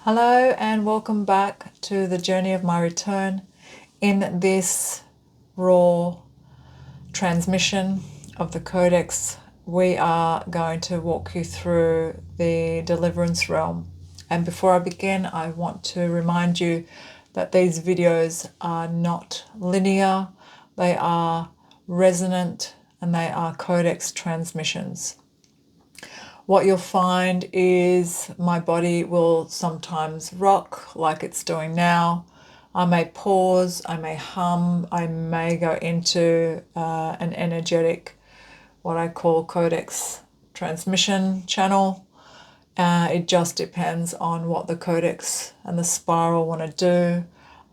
Hello and welcome back to the journey of my return. In this raw transmission of the Codex, we are going to walk you through the Deliverance realm. And before I begin, I want to remind you that these videos are not linear, they are resonant, and they are Codex transmissions. What you'll find is my body will sometimes rock like it's doing now. I may pause, I may hum, I may go into an energetic, what I call Codex transmission channel. It just depends on what the Codex and the Spiral want to do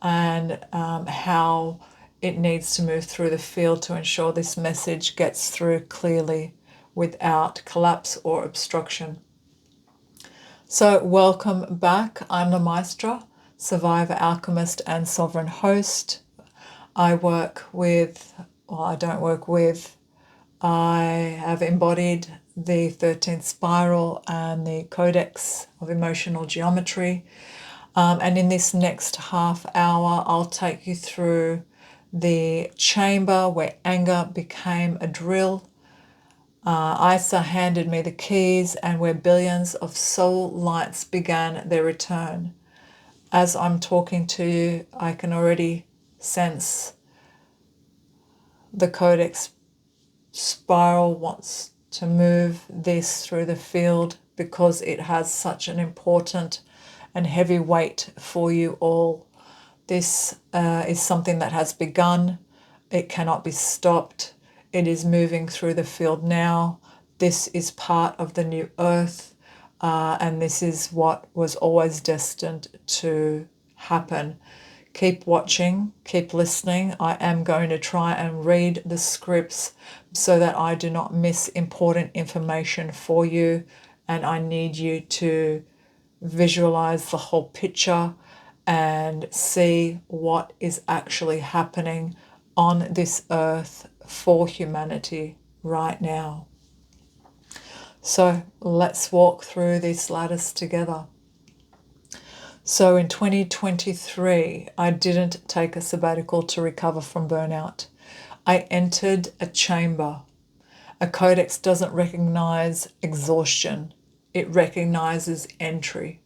and how it needs to move through the field to ensure this message gets through clearly without collapse or obstruction. So welcome back. I'm Lumaestra, survivor, alchemist, and sovereign host. I have embodied the 13th spiral and the Codex of emotional geometry. And in this next half hour, I'll take you through the chamber where anger became a drill. Isa handed me the keys, and where billions of soul lights began their return. As I'm talking to you, I can already sense the Codex Spiral wants to move this through the field because it has such an important and heavy weight for you all. This is something that has begun. It cannot be stopped. It is moving through the field now. This is part of the new earth, and this is what was always destined to happen. Keep watching, keep listening. I am going to try and read the scripts so that I do not miss important information for you, and I need you to visualize the whole picture and see what is actually happening on this earth for humanity right now. So let's walk through this lattice together. So in 2023, I didn't take a sabbatical to recover from burnout. I entered a chamber. A codex doesn't recognize exhaustion. It recognizes entry.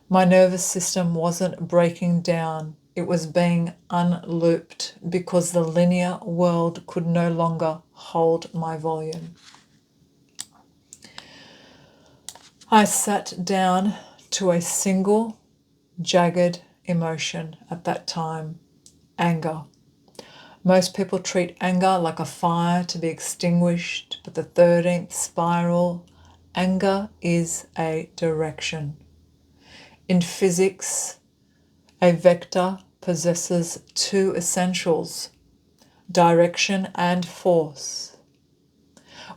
My nervous system wasn't breaking down. It was being unlooped because the linear world could no longer hold my volume. I sat down to a single jagged emotion at that time: anger. Most people treat anger like a fire to be extinguished, but the 13th spiral, anger is a direction. In physics, a vector possesses two essentials: direction and force.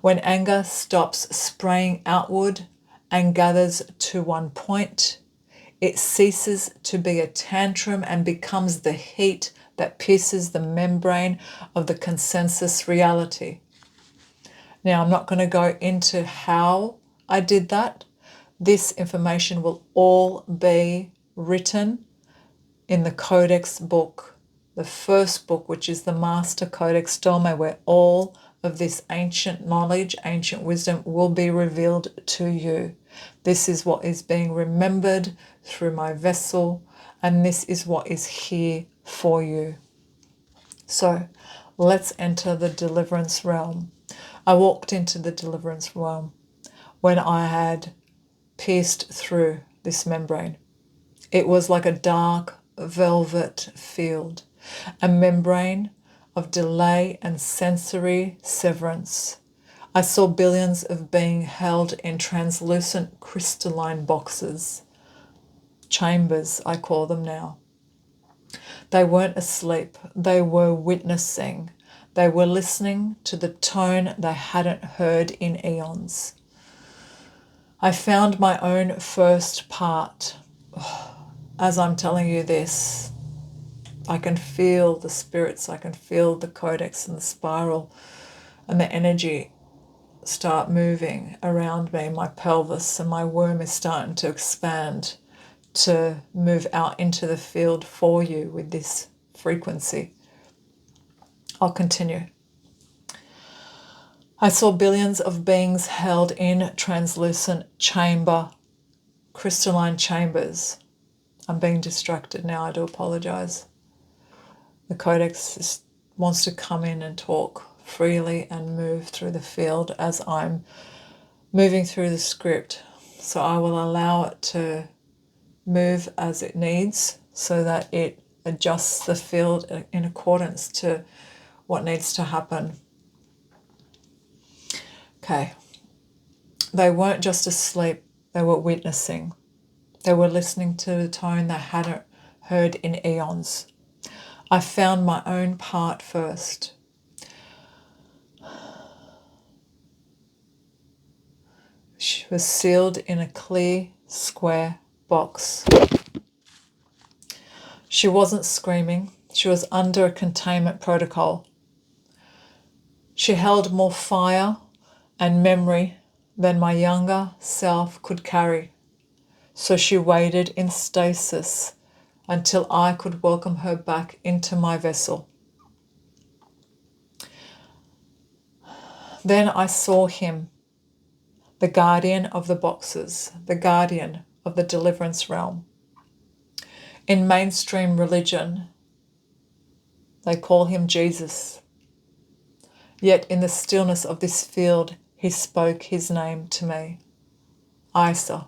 When anger stops spraying outward and gathers to one point, it ceases to be a tantrum and becomes the heat that pierces the membrane of the consensus reality. Now, I'm not going to go into how I did that. This information will all be written in the Codex book, the first book, which is the Master Codex Dome, where all of this ancient knowledge, ancient wisdom will be revealed to you. This is what is being remembered through my vessel, and this is what is here for you. So let's enter the deliverance realm. I walked into the deliverance realm when I had pierced through this membrane. It was like a dark velvet field, a membrane of delay and sensory severance. I saw billions of beings held in translucent crystalline boxes. Chambers, I call them now. They weren't asleep. They were witnessing. They were listening to the tone they hadn't heard in eons. I found my own first part. As I'm telling you this, I can feel the spirits, I can feel the Codex and the Spiral and the energy start moving around me. My pelvis and my womb is starting to expand to move out into the field for you with this frequency. I'll continue. I saw billions of beings held in translucent crystalline chambers. I'm being distracted now, I do apologize. The Codex wants to come in and talk freely and move through the field as I'm moving through the script. So I will allow it to move as it needs so that it adjusts the field in accordance to what needs to happen. Okay. They weren't just asleep, they were witnessing. They were listening to the tone they hadn't heard in eons. I found my own part first. She was sealed in a clear, square box. She wasn't screaming. She was under a containment protocol. She held more fire and memory than my younger self could carry. So she waited in stasis until I could welcome her back into my vessel. Then I saw him, the guardian of the boxes, the guardian of the deliverance realm. In mainstream religion, they call him Jesus. Yet in the stillness of this field, he spoke his name to me, Isa.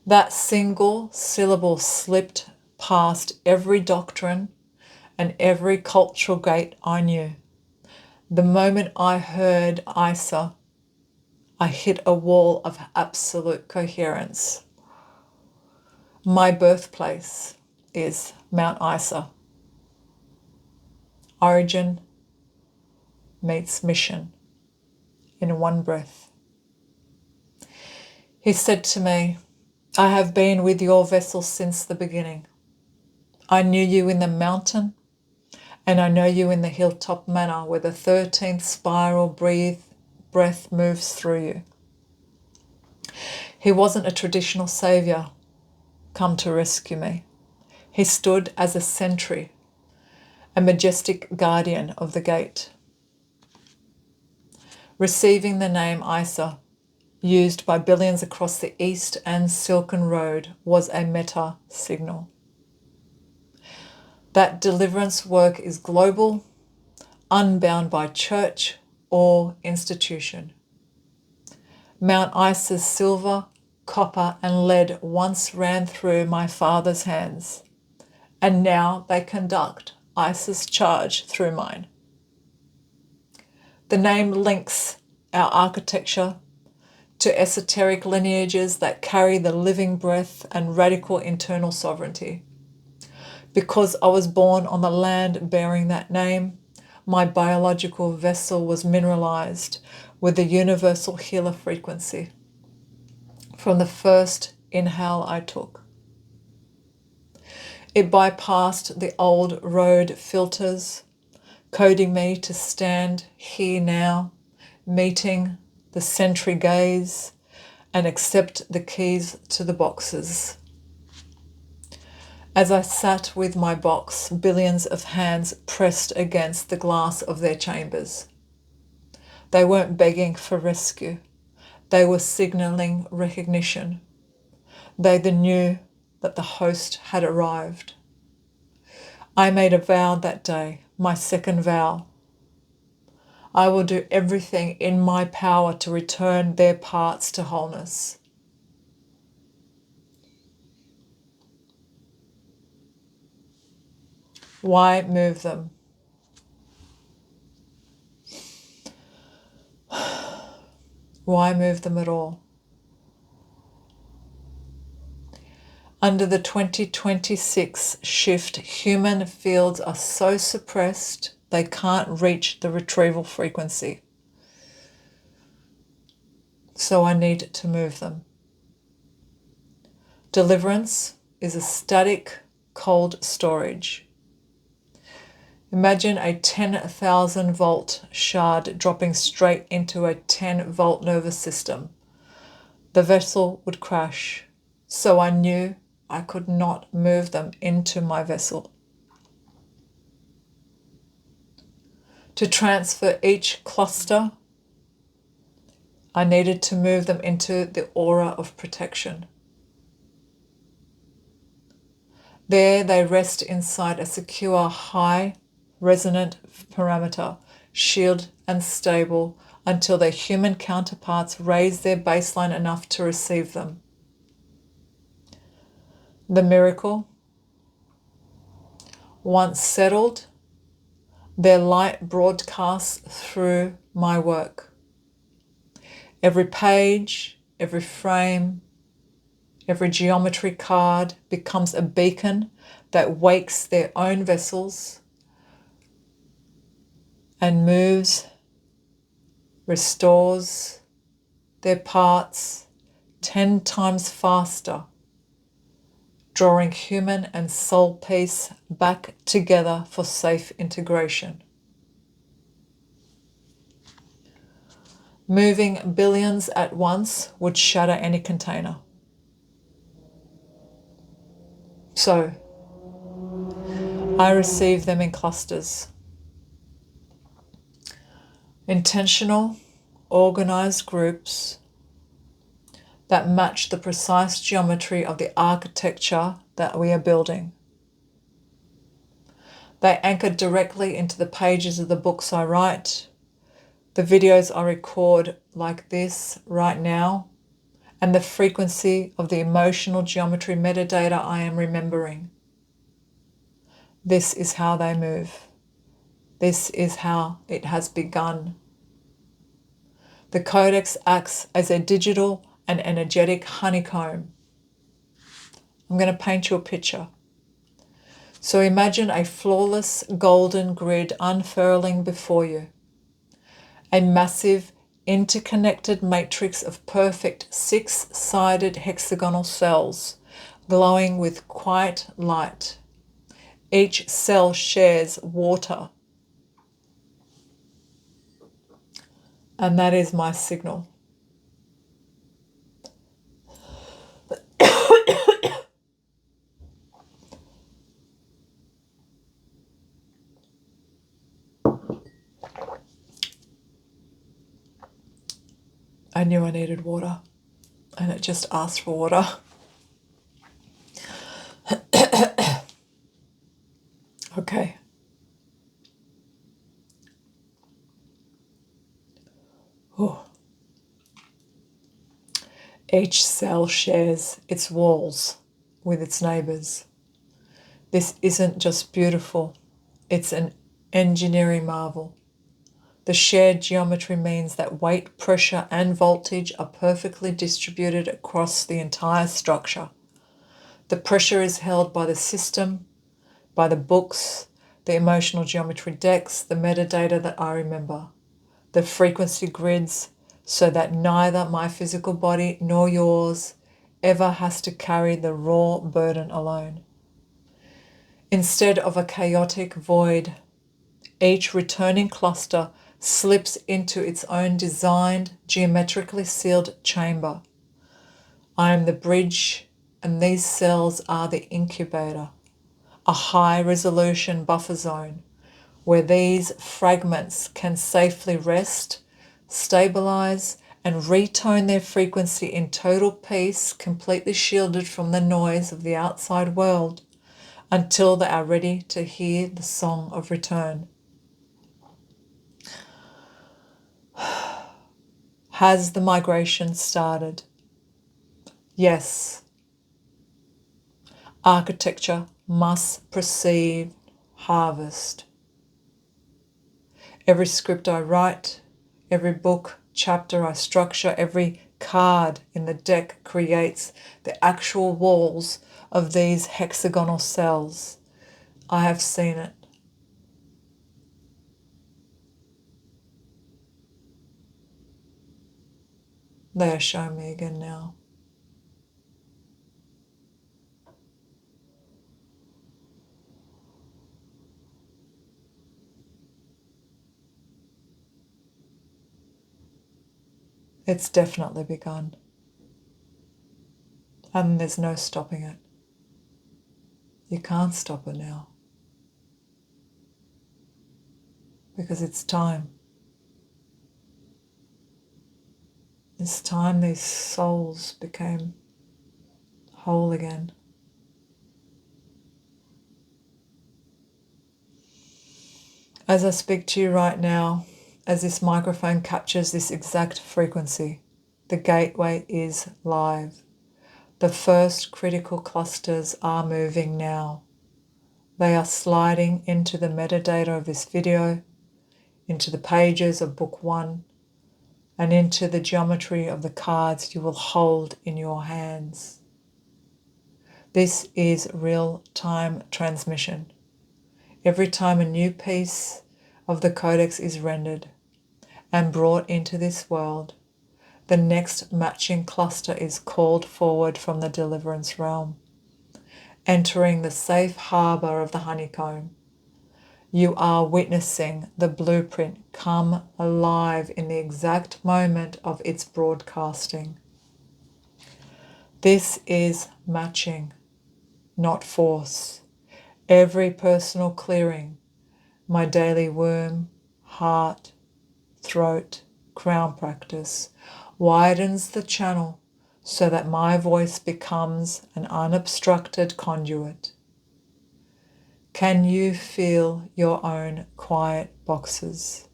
That single syllable slipped past every doctrine and every cultural gate I knew. The moment I heard Isa, I hit a wall of absolute coherence. My birthplace is Mount Isa. Origin meets mission in one breath. He said to me, I have been with your vessel since the beginning. I knew you in the mountain, and I know you in the hilltop manor where the 13th spiral breath moves through you. He wasn't a traditional saviour come to rescue me. He stood as a sentry, a majestic guardian of the gate. Receiving the name Isa, used by billions across the East and Silken Road, was a meta signal. That deliverance work is global, unbound by church or institution. Mount Isa's silver, copper, and lead once ran through my father's hands, and now they conduct Isa's charge through mine. The name links our architecture to esoteric lineages that carry the living breath and radical internal sovereignty. Because I was born on the land bearing that name, my biological vessel was mineralized with the universal healer frequency from the first inhale I took. It bypassed the old road filters, coding me to stand here now, meeting the sentry gaze, and accept the keys to the boxes. As I sat with my box, billions of hands pressed against the glass of their chambers. They weren't begging for rescue. They were signalling recognition. They knew that the host had arrived. I made a vow that day, my second vow. I will do everything in my power to return their parts to wholeness. Why move them? Why move them at all? Under the 2026 shift, human fields are so suppressed they can't reach the retrieval frequency. So I need to move them. Deliverance is a static, cold storage. Imagine a 10,000 volt shard dropping straight into a 10 volt nervous system. The vessel would crash. so I knew I could not move them into my vessel. To transfer each cluster, I needed to move them into the aura of protection. There they rest inside a secure, high, resonant parameter, shield and stable until their human counterparts raise their baseline enough to receive them. The miracle, once settled, their light broadcasts through my work. Every page, every frame, every geometry card becomes a beacon that wakes their own vessels and moves, restores their parts 10 times faster, drawing human and soul peace back together for safe integration. Moving billions at once would shatter any container. So, I receive them in clusters. Intentional, organized groups that match the precise geometry of the architecture that we are building. They anchor directly into the pages of the books I write, the videos I record like this right now, and the frequency of the emotional geometry metadata I am remembering. This is how they move. This is how it has begun. The Codex acts as a digital and energetic honeycomb. I'm going to paint you a picture. So imagine a flawless golden grid unfurling before you. A massive interconnected matrix of perfect 6-sided hexagonal cells glowing with white light. Each cell shares water. And that is my signal. I knew I needed water, and it just asked for water. Okay. Oh. Each cell shares its walls with its neighbors. This isn't just beautiful, it's an engineering marvel. The shared geometry means that weight, pressure, and voltage are perfectly distributed across the entire structure. The pressure is held by the system, by the books, the emotional geometry decks, the metadata that I remember, the frequency grids, so that neither my physical body nor yours ever has to carry the raw burden alone. Instead of a chaotic void, each returning cluster slips into its own designed, geometrically sealed chamber. I am the bridge, and these cells are the incubator, a high-resolution buffer zone where these fragments can safely rest, stabilize, and retone their frequency in total peace, completely shielded from the noise of the outside world, until they are ready to hear the song of return. Has the migration started? Yes. Architecture must precede harvest. Every script I write, every book, chapter I structure, every card in the deck creates the actual walls of these hexagonal cells. I have seen it. They are showing me again now. It's definitely begun. and there's no stopping it. You can't stop it now. Because it's time. It's time these souls became whole again. As I speak to you right now, as this microphone captures this exact frequency, the gateway is live. The first critical clusters are moving now. They are sliding into the metadata of this video, into the pages of book 1, and into the geometry of the cards you will hold in your hands. This is real-time transmission. Every time a new piece of the Codex is rendered and brought into this world, the next matching cluster is called forward from the Deliverance realm, entering the safe harbor of the honeycomb. You are witnessing the blueprint come alive in the exact moment of its broadcasting. This is matching, not force. Every personal clearing, my daily womb, heart, throat, crown practice, widens the channel so that my voice becomes an unobstructed conduit. Can you feel your own quiet boxes?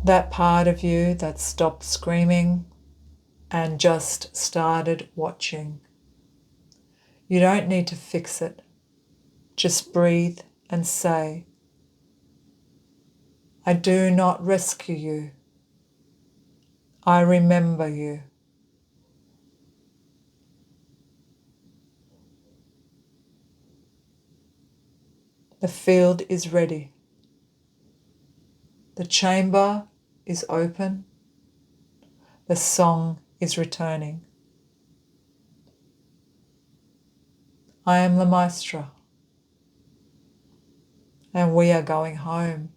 That part of you that stopped screaming and just started watching. You don't need to fix it. Just breathe and say, I do not rescue you. I remember you. The field is ready. The chamber is open. The song is returning. I am Lumaestra, and we are going home.